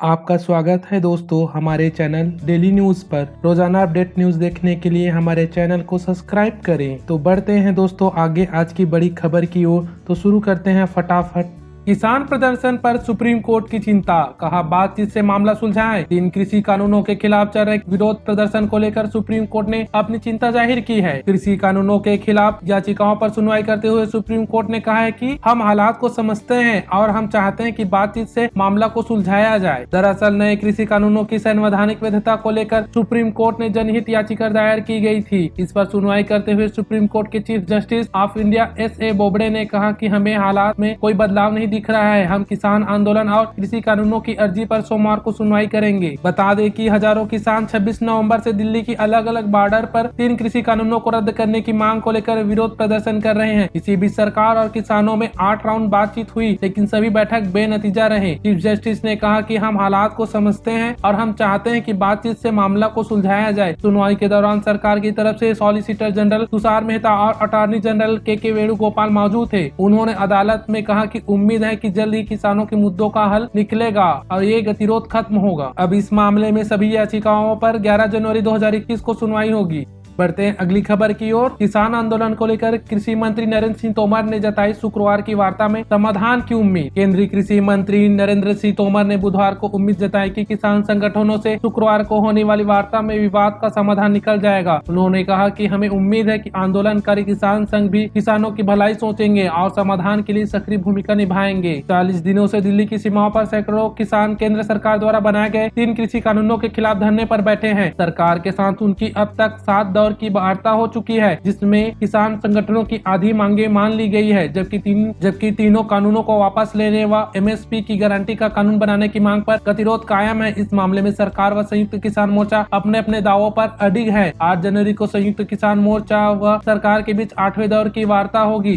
आपका स्वागत है दोस्तों हमारे चैनल डेली न्यूज पर। रोजाना अपडेट न्यूज देखने के लिए हमारे चैनल को सब्सक्राइब करें। तो बढ़ते हैं दोस्तों आगे आज की बड़ी खबर की ओर। तो शुरू करते हैं फटाफट। किसान प्रदर्शन पर सुप्रीम कोर्ट की चिंता, कहा बातचीत से मामला सुलझाएं। 3 कृषि कानूनों के खिलाफ चल रहे विरोध प्रदर्शन को लेकर सुप्रीम कोर्ट ने अपनी चिंता जाहिर की है। कृषि कानूनों के खिलाफ याचिकाओं पर सुनवाई करते हुए सुप्रीम कोर्ट ने कहा है कि हम हालात को समझते हैं और हम चाहते हैं कि बातचीत से मामला को सुलझाया जाए। दरअसल नए कृषि कानूनों की संवैधानिक वैधता को लेकर सुप्रीम कोर्ट ने जनहित याचिका दायर की गई थी। इस पर सुनवाई करते हुए सुप्रीम कोर्ट के chief justice of India S.A. Bobde ने कहा कि हमें हालात में कोई बदलाव नहीं दिख रहा है। हम किसान आंदोलन और कृषि कानूनों की अर्जी पर सोमवार को सुनवाई करेंगे। बता दें कि हजारों किसान 26 नवंबर से दिल्ली की अलग अलग बॉर्डर पर 3 कृषि कानूनों को रद्द करने की मांग को लेकर विरोध प्रदर्शन कर रहे हैं। इसी बीच सरकार और किसानों में 8 राउंड बातचीत हुई, लेकिन सभी बैठक बेनतीजा रहे। चीफ जस्टिस ने कहा कि हम हालात को समझते हैं और हम चाहते हैं कि बातचीत से मामला को सुलझाया जाए। सुनवाई के दौरान सरकार की तरफ से सॉलिसिटर जनरल तुषार मेहता और अटॉर्नी जनरल के वेणुगोपाल मौजूद थे। उन्होंने अदालत में कहा कि उम्मीद है कि जल्द ही किसानों के मुद्दों का हल निकलेगा और ये गतिरोध खत्म होगा। अब इस मामले में सभी याचिकाओं पर 11 जनवरी 2021 को सुनवाई होगी। बढ़ते हैं अगली खबर की ओर। किसान आंदोलन को लेकर कृषि मंत्री नरेंद्र सिंह तोमर ने जताई शुक्रवार की वार्ता में समाधान की उम्मीद। केंद्रीय कृषि मंत्री नरेंद्र सिंह तोमर ने बुधवार को उम्मीद जताई कि किसान संगठनों से शुक्रवार को होने वाली वार्ता में विवाद का समाधान निकल जाएगा। उन्होंने कहा कि हमें उम्मीद है कि आंदोलनकारी किसान संघ भी किसानों की भलाई सोचेंगे और समाधान के लिए सक्रिय भूमिका निभाएंगे। 40 दिनों से दिल्ली की सीमाओं पर सैकड़ों किसान केंद्र सरकार द्वारा बनाए गए 3 कृषि कानूनों के खिलाफ धरने पर बैठे हैं। सरकार के साथ उनकी अब तक 7 दौर की वार्ता हो चुकी है, जिसमें किसान संगठनों की आधी मांगे मान ली गई है, जबकि तीनों कानूनों को वापस लेने व MSP की गारंटी का कानून बनाने की मांग पर गतिरोध कायम है। इस मामले में सरकार व संयुक्त किसान मोर्चा अपने अपने दावों पर अडिग है। 8 जनवरी को संयुक्त किसान मोर्चा व सरकार के बीच 8वें दौर की वार्ता होगी।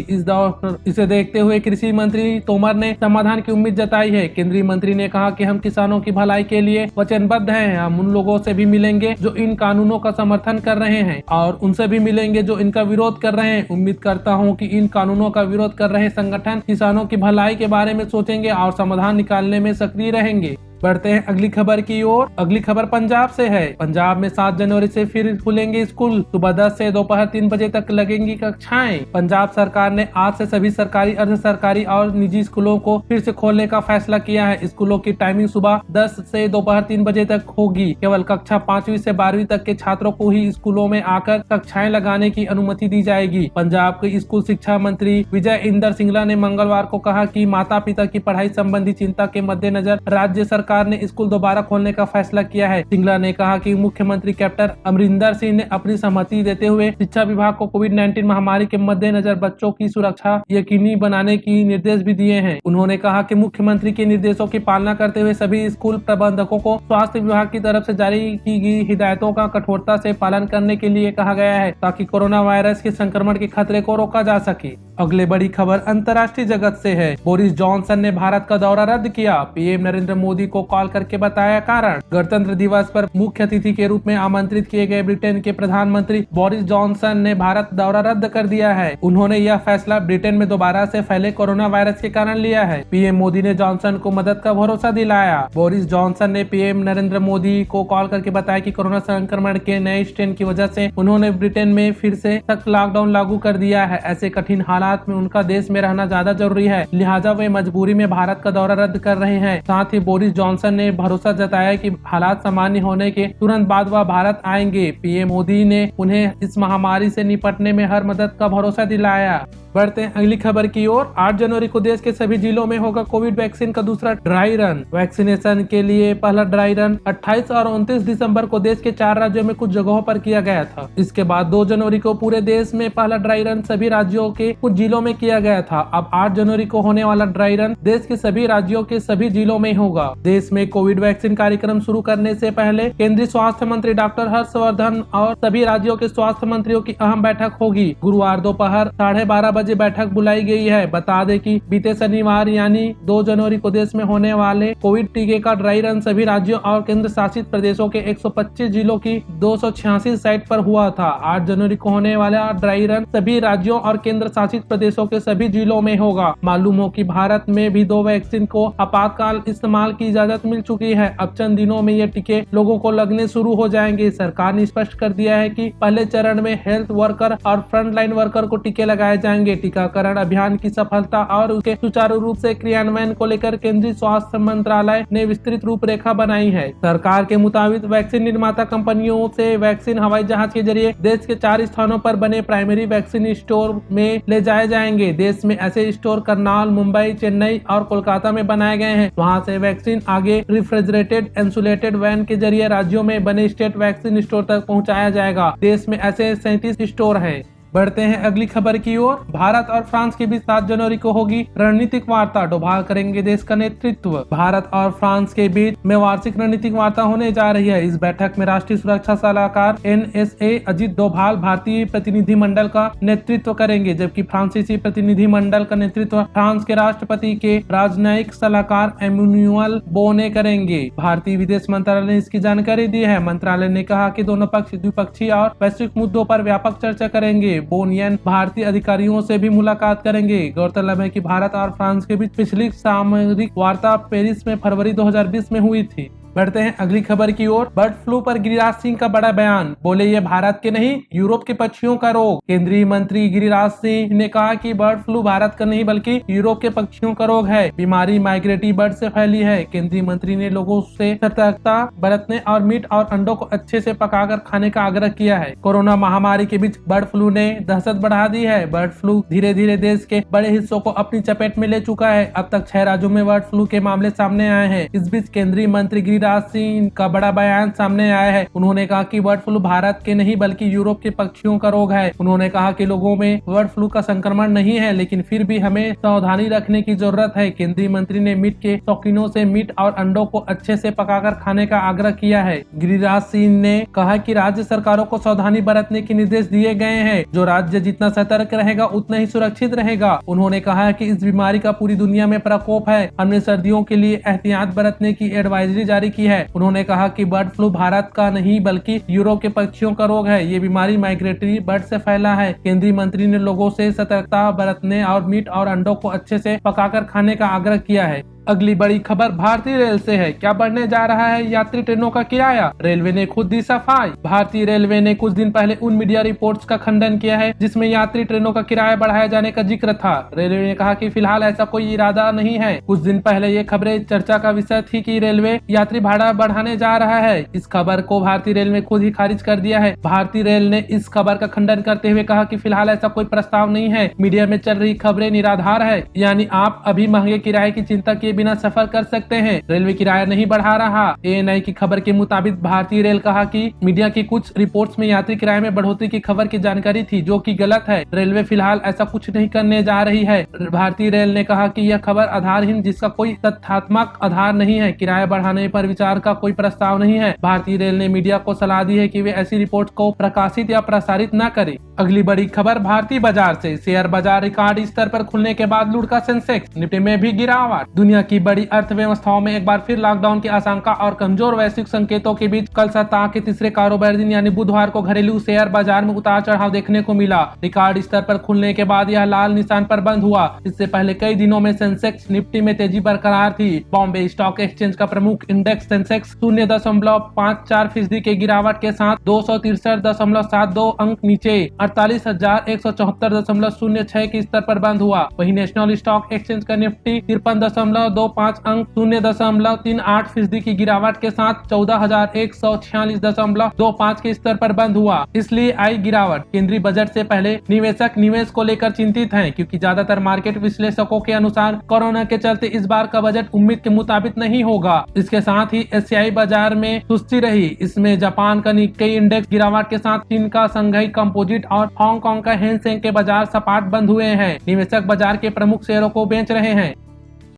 इसे देखते हुए कृषि मंत्री तोमर ने समाधान की उम्मीद जताई है। केंद्रीय मंत्री ने कहा कि हम किसानों की भलाई के लिए वचनबद्ध हैं। हम उन लोगों से भी मिलेंगे जो इन कानूनों का समर्थन कर रहे हैं और उनसे भी मिलेंगे जो इनका विरोध कर रहे हैं। उम्मीद करता हूं कि इन कानूनों का विरोध कर रहे संगठन किसानों की भलाई के बारे में सोचेंगे और समाधान निकालने में सक्रिय रहेंगे। बढ़ते हैं अगली खबर की ओर। अगली खबर पंजाब से है। पंजाब में 7 जनवरी से फिर खुलेंगे स्कूल। सुबह 10 से दोपहर 3 बजे तक लगेंगी कक्षाएं। पंजाब सरकार ने आज से सभी सरकारी, अर्ध सरकारी और निजी स्कूलों को फिर से खोलने का फैसला किया है। स्कूलों की टाइमिंग सुबह 10 से दोपहर 3 बजे तक होगी। केवल कक्षा 5वीं से 12वीं तक के छात्रों को ही स्कूलों में आकर कक्षाएं लगाने की अनुमति दी जाएगी। पंजाब के स्कूल शिक्षा मंत्री विजय इंदर सिंगला ने मंगलवार को कहा कि माता पिता की पढ़ाई संबंधी चिंता के मद्देनजर राज्य सरकार ने स्कूल दोबारा खोलने का फैसला किया है। सिंगला ने कहा कि मुख्यमंत्री कैप्टन अमरिंदर सिंह ने अपनी सहमति देते हुए शिक्षा विभाग को कोविड-19 महामारी के मद्देनजर बच्चों की सुरक्षा यकीनी बनाने की निर्देश भी दिए हैं। उन्होंने कहा कि मुख्यमंत्री के निर्देशों की पालना करते हुए सभी स्कूल प्रबंधकों को स्वास्थ्य विभाग की तरफ से जारी की गई हिदायतों का कठोरता से पालन करने के लिए कहा गया है, ताकि कोरोना वायरस के संक्रमण के खतरे को रोका जा सके। अगले बड़ी खबर अंतर्राष्ट्रीय जगत से है। बोरिस जॉनसन ने भारत का दौरा रद्द किया। पीएम नरेंद्र मोदी को कॉल करके बताया कारण। गणतंत्र दिवस पर मुख्य अतिथि के रूप में आमंत्रित किए गए ब्रिटेन के प्रधानमंत्री बोरिस जॉनसन ने भारत दौरा रद्द कर दिया है। उन्होंने यह फैसला ब्रिटेन में दोबारा से फैले कोरोना वायरस के कारण लिया है। पीएम मोदी ने जॉनसन को मदद का भरोसा दिलाया। बोरिस जॉनसन ने पीएम नरेंद्र मोदी को कॉल करके बताया कि कोरोना संक्रमण के नए स्ट्रेन की वजह से उन्होंने ब्रिटेन में फिर से सख्त लॉकडाउन लागू कर दिया है। ऐसे कठिन हालात में उनका देश में रहना ज्यादा जरूरी है, लिहाजा वे मजबूरी में भारत का दौरा रद्द कर रहे हैं। साथ ही बोरिस जॉनसन ने भरोसा जताया कि हालात सामान्य होने के तुरंत बाद वह भारत आएंगे। पीएम मोदी ने उन्हें इस महामारी से निपटने में हर मदद का भरोसा दिलाया। बढ़ते हैं अगली खबर की ओर। 8 जनवरी को देश के सभी जिलों में होगा कोविड वैक्सीन का दूसरा ड्राई रन। वैक्सीनेशन के लिए पहला ड्राई रन 28 और 29 दिसंबर को देश के 4 राज्यों में कुछ जगहों पर किया गया था। इसके बाद 2 जनवरी को पूरे देश में पहला ड्राई रन सभी राज्यों के कुछ जिलों में किया गया था। अब 8 जनवरी को होने वाला ड्राई रन देश के सभी राज्यों के सभी जिलों में होगा। देश में कोविड वैक्सीन कार्यक्रम शुरू करने से पहले केंद्रीय स्वास्थ्य मंत्री डॉक्टर हर्षवर्धन और सभी राज्यों के स्वास्थ्य मंत्रियों की अहम बैठक होगी। गुरुवार दोपहर 12:30 बजे बैठक बुलाई गई है। बता दें कि बीते शनिवार यानी 2 जनवरी को देश में होने वाले कोविड टीके का ड्राई रन सभी राज्यों और केंद्र शासित प्रदेशों के 125 जिलों की 286 साइट पर हुआ था। 8 जनवरी को होने वाला ड्राई रन सभी राज्यों और केंद्र शासित प्रदेशों के सभी जिलों में होगा। मालूम हो कि भारत में भी 2 वैक्सीन को आपातकाल इस्तेमाल की इजाजत मिल चुकी है। अब चंद दिनों में ये टीके लोगों को लगने शुरू हो जाएंगे। सरकार ने स्पष्ट कर दिया है कि पहले चरण में हेल्थ वर्कर और फ्रंटलाइन वर्कर को टीके लगाए जाएंगे। टीकाकरण अभियान की सफलता और उसके सुचारू रूप से क्रियान्वयन को लेकर केंद्रीय स्वास्थ्य मंत्रालय ने विस्तृत रूपरेखा बनाई है। सरकार के मुताबिक वैक्सीन निर्माता कंपनियों से वैक्सीन हवाई जहाज के जरिए देश के 4 स्थानों पर बने प्राइमरी वैक्सीन स्टोर में ले जाए जाएंगे। देश में ऐसे स्टोर करनाल, मुंबई, चेन्नई और कोलकाता में बनाए गए हैं। वहां से वैक्सीन आगे रेफ्रिजरेटेड इंसुलेटेड वैन के जरिए राज्यों में बने स्टेट वैक्सीन स्टोर तक पहुंचाया जाएगा। देश में ऐसे 37 स्टोर हैं। बढ़ते हैं अगली खबर की ओर। भारत और फ्रांस के बीच 7 जनवरी को होगी रणनीतिक वार्ता, डोभाल करेंगे देश का नेतृत्व। भारत और फ्रांस के बीच में वार्षिक रणनीतिक वार्ता होने जा रही है। इस बैठक में राष्ट्रीय सुरक्षा सलाहकार NSA अजित डोभाल भारतीय प्रतिनिधिमंडल का नेतृत्व करेंगे, जबकि फ्रांसीसी प्रतिनिधिमंडल का नेतृत्व फ्रांस के राष्ट्रपति के राजनयिक सलाहकार एमैनुअल बोने करेंगे। भारतीय विदेश मंत्रालय ने इसकी जानकारी दी है। मंत्रालय ने कहा कि दोनों पक्ष द्विपक्षीय और वैश्विक मुद्दों पर व्यापक चर्चा करेंगे। बोनियन भारतीय अधिकारियों से भी मुलाकात करेंगे। गौरतलब है कि भारत और फ्रांस के बीच पिछली सामरिक वार्ता पेरिस में फरवरी 2020 में हुई थी। बढ़ते हैं अगली खबर की ओर। बर्ड फ्लू पर गिरिराज सिंह का बड़ा बयान, बोले ये भारत के नहीं यूरोप के पक्षियों का रोग। केंद्रीय मंत्री गिरिराज सिंह ने कहा कि बर्ड फ्लू भारत का नहीं बल्कि यूरोप के पक्षियों का रोग है। बीमारी माइग्रेटरी बर्ड से फैली है। केंद्रीय मंत्री ने लोगों से सतर्कता बरतने और मीट और अंडों को अच्छे से पकाकर खाने का आग्रह किया है। कोरोना महामारी के बीच बर्ड फ्लू ने दहशत बढ़ा दी है। बर्ड फ्लू धीरे धीरे देश के बड़े हिस्सों को अपनी चपेट में ले चुका है। अब तक 6 राज्यों में बर्ड फ्लू के मामले सामने आए हैं। इस बीच केंद्रीय मंत्री गिरिराज सिंह का बड़ा बयान सामने आया है। उन्होंने कहा कि बर्ड फ्लू भारत के नहीं बल्कि यूरोप के पक्षियों का रोग है। उन्होंने कहा कि लोगों में बर्ड फ्लू का संक्रमण नहीं है, लेकिन फिर भी हमें सावधानी रखने की जरूरत है। केंद्रीय मंत्री ने मीट के शौकीनों से मीट और अंडों को अच्छे से पकाकर खाने का आग्रह किया है। गिरिराज सिंह ने कहा कि राज्य सरकारों को सावधानी बरतने के निर्देश दिए गए हैं। जो राज्य जितना सतर्क रहेगा उतना ही सुरक्षित रहेगा। उन्होंने कहा कि इस बीमारी का पूरी दुनिया में प्रकोप है। हमने सर्दियों के लिए एहतियात बरतने की एडवाइजरी जारी की है। उन्होंने कहा कि बर्ड फ्लू भारत का नहीं बल्कि यूरोप के पक्षियों का रोग है। ये बीमारी माइग्रेटरी बर्ड से फैला है। केंद्रीय मंत्री ने लोगों से सतर्कता बरतने और मीट और अंडों को अच्छे से पकाकर खाने का आग्रह किया है। अगली बड़ी खबर भारतीय रेल से है। क्या बढ़ने जा रहा है यात्री ट्रेनों का किराया? रेलवे ने खुद दी सफाई। भारतीय रेलवे ने कुछ दिन पहले उन मीडिया रिपोर्ट्स का खंडन किया है जिसमें यात्री ट्रेनों का किराया बढ़ाए जाने का जिक्र था। रेलवे ने कहा कि फिलहाल ऐसा कोई इरादा नहीं है। कुछ दिन पहले ये खबरें चर्चा का विषय थी कि रेलवे यात्री भाड़ा बढ़ाने जा रहा है। इस खबर को भारतीय रेल ने खुद ही खारिज कर दिया है। भारतीय रेल ने इस खबर का खंडन करते हुए कहा कि फिलहाल ऐसा कोई प्रस्ताव नहीं है। मीडिया में चल रही खबरें निराधार है, यानी आप अभी महंगे किराए की चिंता किए बिना सफर कर सकते हैं। रेलवे किराया नहीं बढ़ा रहा। ANI की खबर के मुताबिक भारतीय रेल कहा कि मीडिया की कुछ रिपोर्ट्स में यात्री किराए में बढ़ोतरी की खबर की जानकारी थी, जो कि गलत है। रेलवे फिलहाल ऐसा कुछ नहीं करने जा रही है। भारतीय रेल ने कहा कि यह खबर आधारहीन, जिसका कोई तथ्यात्मक आधार नहीं है। किराया बढ़ाने पर विचार का कोई प्रस्ताव नहीं है। भारतीय रेल ने मीडिया को सलाह दी है कि वे ऐसी रिपोर्ट को प्रकाशित या प्रसारित न करे। अगली बड़ी खबर भारतीय बाजार से। शेयर बाजार रिकॉर्ड स्तर पर खुलने के बाद लुढ़का सेंसेक्स, निफ्टी में भी गिरावट। दुनिया की बड़ी अर्थव्यवस्थाओं में एक बार फिर लॉकडाउन की आशंका और कमजोर वैश्विक संकेतों के बीच कल सप्ताह के तीसरे कारोबारी दिन यानी बुधवार को घरेलू शेयर बाजार में उतार चढ़ाव देखने को मिला। रिकॉर्ड स्तर पर खुलने के बाद यह लाल निशान पर बंद हुआ। इससे पहले कई दिनों में सेंसेक्स, निफ्टी में तेजी बरकरार थी। बॉम्बे स्टॉक एक्सचेंज का प्रमुख इंडेक्स सेंसेक्स 0.54% की गिरावट के साथ 263.72 अंक नीचे 48,174.06 के स्तर पर बंद हुआ। वहीं नेशनल स्टॉक एक्सचेंज का निफ्टी 53.25 अंक 0.38% की गिरावट के साथ 14,146.25 के स्तर पर बंद हुआ। इसलिए आई गिरावट। केंद्रीय बजट से पहले निवेशक निवेश को लेकर चिंतित हैं, क्योंकि ज्यादातर मार्केट विश्लेषकों के अनुसार कोरोना के चलते इस बार का बजट उम्मीद के मुताबिक नहीं होगा। इसके साथ ही एशियाई बाजार में सुस्ती रही। इसमें जापान का निक्केई इंडेक्स गिरावट के साथ चीन का संघाई कंपोजिट और हांगकांग का हैंग सेंग के बाजार सपाट बंद हुए हैं। निवेशक बाजार के प्रमुख शेयरों को बेच रहे हैं।